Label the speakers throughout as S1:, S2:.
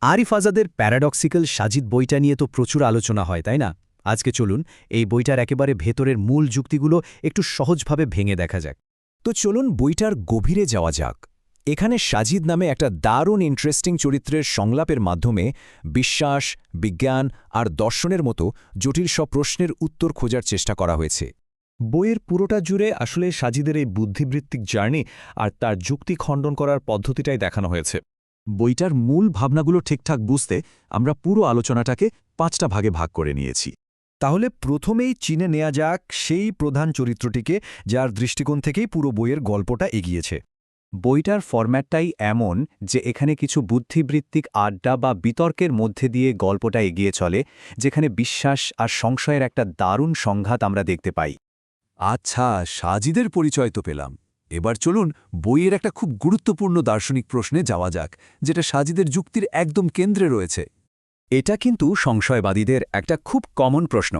S1: আরিফ আজাদের প্যারাডক্সিক্যাল সাজিদ বইটা নিয়ে তো প্রচুর আলোচনা হয়, তাই না? আজকে চলুন এই বইটার একেবারে ভেতরের মূল যুক্তিগুলো একটু সহজভাবে ভেঙে দেখা যাক।
S2: তো চলুন বইটার গভীরে যাওয়া যাক। এখানে সাজিদ নামে একটা দারুণ ইন্টারেস্টিং চরিত্রের সংলাপের মাধ্যমে বিশ্বাস, বিজ্ঞান আর দর্শনের মতো জটিল সব প্রশ্নের উত্তর খোঁজার চেষ্টা করা হয়েছে।
S3: বইয়ের পুরোটা জুড়ে আসলে সাজিদের এই বুদ্ধিবৃত্তিক জার্নি আর তার যুক্তি খণ্ডন করার পদ্ধতিটাই দেখানো হয়েছে।
S4: বইটার মূল ভাবনাগুলো ঠিকঠাক বুঝতে আমরা পুরো আলোচনাটাকে 5টা ভাগে ভাগ করে নিয়েছি।
S5: তাহলে প্রথমেই চিনে নেওয়া যাক সেই প্রধান চরিত্রটিকে, যার দৃষ্টিকোণ থেকেই পুরো বইয়ের গল্পটা এগিয়েছে।
S6: বইটার ফরম্যাটটাই এমন যে এখানে কিছু বুদ্ধিবৃত্তিক আড্ডা বা বিতর্কের মধ্যে দিয়ে গল্পটা এগিয়ে চলে, যেখানে বিশ্বাস আর সংশয়ের একটা দারুণ সংঘাত আমরা দেখতে পাই।
S4: আচ্ছা, সাজিদের পরিচয় তো পেলাম। এবার চলুন বইয়ের একটা খুব গুরুত্বপূর্ণ দার্শনিক প্রশ্নে যাওয়া যাক, যেটা সাজিদের যুক্তির একদম কেন্দ্রে রয়েছে।
S2: এটা কিন্তু সংশয়বাদীদের একটা খুব কমন প্রশ্ন,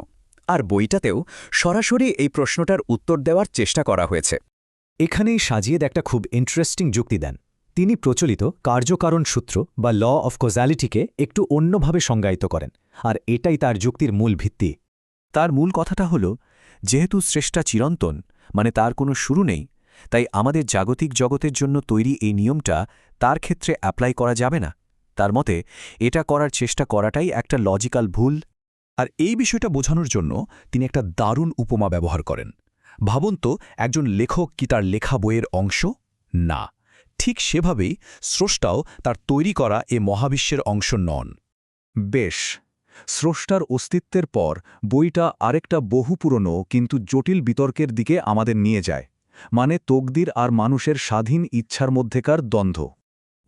S2: আর বইটাতেও সরাসরি এই প্রশ্নটার উত্তর দেওয়ার চেষ্টা করা হয়েছে।
S1: এখানেই সাজিদ একটা খুব ইন্টারেস্টিং যুক্তি দেন। তিনি প্রচলিত কার্যকারণ সূত্র বা ল অফ কজালিটিকে একটু অন্যভাবে সংজ্ঞায়িত করেন, আর এটাই তার যুক্তির মূল ভিত্তি।
S4: তার মূল কথাটা হল, যেহেতু স্রষ্টা চিরন্তন, মানে তার কোনো শুরু নেই, তাই আমাদের জাগতিক জগতের জন্য তৈরি এই নিয়মটা তার ক্ষেত্রে অ্যাপ্লাই করা যাবে না। তার মতে এটা করার চেষ্টা করাটাই একটা লজিক্যাল ভুল।
S3: আর এই বিষয়টা বোঝানোর জন্য তিনি একটা দারুণ উপমা ব্যবহার করেন। ভাবুন তো, একজন লেখক কি তার লেখা বইয়ের অংশ? না, ঠিক সেভাবেই স্রষ্টাও তার তৈরি করা এ মহাবিশ্বের অংশ নন।
S4: বেশ, স্রষ্টার অস্তিত্বের পর বইটা আরেকটা বহু পুরনো কিন্তু জটিল বিতর্কের দিকে আমাদের নিয়ে যায়, মানে তকদির আর মানুষের স্বাধীন ইচ্ছার মধ্যেকার দ্বন্দ্ব।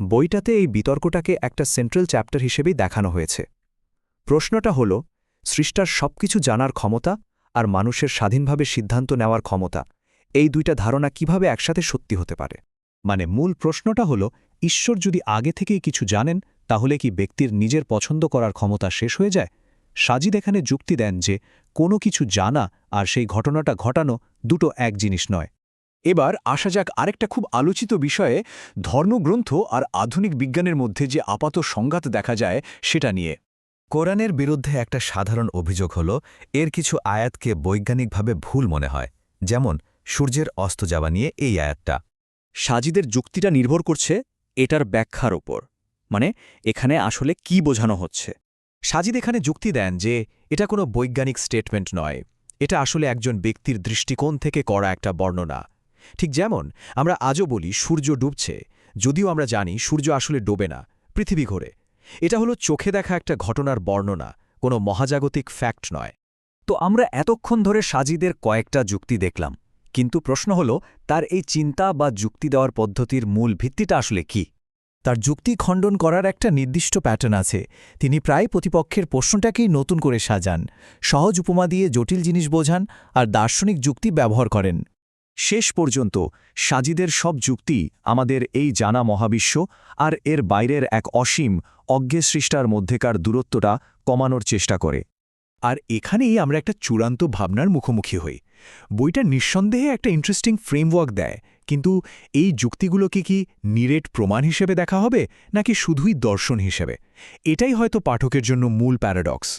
S2: বইটাতে এই বিতর্কটাকে একটা সেন্ট্রাল চ্যাপ্টার হিসেবেই দেখানো হয়েছে। প্রশ্নটা হল, সৃষ্টার সবকিছু জানার ক্ষমতা আর মানুষের স্বাধীনভাবে সিদ্ধান্ত নেওয়ার ক্ষমতা, এই দুইটা ধারণা কিভাবে একসাথে সত্যি হতে পারে?
S3: মানে মূল প্রশ্নটা হল, ঈশ্বর যদি আগে থেকেই কিছু জানেন, তাহলে কি ব্যক্তির নিজের পছন্দ করার ক্ষমতা শেষ হয়ে যায়? সাজিদ এখানে যুক্তি দেন যে কোনো কিছু জানা আর সেই ঘটনাটা ঘটানো দুটো এক জিনিস নয়।
S2: এবার আসা যাক আরেকটা খুব আলোচিত বিষয়ে, ধর্মগ্রন্থ আর আধুনিক বিজ্ঞানের মধ্যে যে আপাত সংঘাত দেখা যায় সেটা নিয়ে।
S5: কোরআনের বিরুদ্ধে একটা সাধারণ অভিযোগ হল এর কিছু আয়াতকে বৈজ্ঞানিকভাবে ভুল মনে হয়, যেমন সূর্যের অস্ত যাওয়া নিয়ে এই আয়াতটা।
S6: সাজিদের যুক্তিটা নির্ভর করছে এটার ব্যাখ্যার ওপর, মানে এখানে আসলে কি বোঝানো হচ্ছে।
S2: সাজিদ এখানে যুক্তি দেন যে এটা কোনো বৈজ্ঞানিক স্টেটমেন্ট নয়, এটা আসলে একজন ব্যক্তির দৃষ্টিকোণ থেকে করা একটা বর্ণনা। ঠিক যেমন আমরা আজও বলি সূর্য ডুবছে, যদিও আমরা জানি সূর্য আসলে ডোবে না, পৃথিবী ঘোরে। এটা হলো চোখে দেখা একটা ঘটনার বর্ণনা, কোনো মহাজাগতিক ফ্যাক্ট নয়।
S1: তো আমরা এতক্ষণ ধরে সাজিদের কয়েকটা যুক্তি দেখলাম, কিন্তু প্রশ্ন হল তার এই চিন্তা বা যুক্তি দেওয়ার পদ্ধতির মূল ভিত্তিটা আসলে কি?
S7: তার যুক্তি খণ্ডন করার একটা নির্দিষ্ট প্যাটার্ন আছে। তিনি প্রায় প্রতিপক্ষের প্রশ্নটাকেই নতুন করে সাজান, সহজ উপমা দিয়ে জটিল জিনিস বোঝান আর দার্শনিক যুক্তি ব্যবহার করেন।
S4: শেষ পর্যন্ত সাজিদের সব যুক্তি আমাদের এই জানা মহাবিশ্ব আর এর বাইরের এক অসীম অজ্ঞে সৃষ্টার মধ্যেকার দূরত্বটা কমানোর চেষ্টা করে।
S3: আর এখানেই আমরা একটা চূড়ান্ত ভাবনার মুখোমুখি হই। বইটা নিঃসন্দেহে একটা ইন্টারেস্টিং ফ্রেমওয়ার্ক দেয়, কিন্তু এই যুক্তিগুলোকে কি নিরেট প্রমাণ হিসেবে দেখা হবে, নাকি শুধুই দর্শন হিসেবে? এটাই হয়তো পাঠকের জন্য মূল প্যারাডক্স।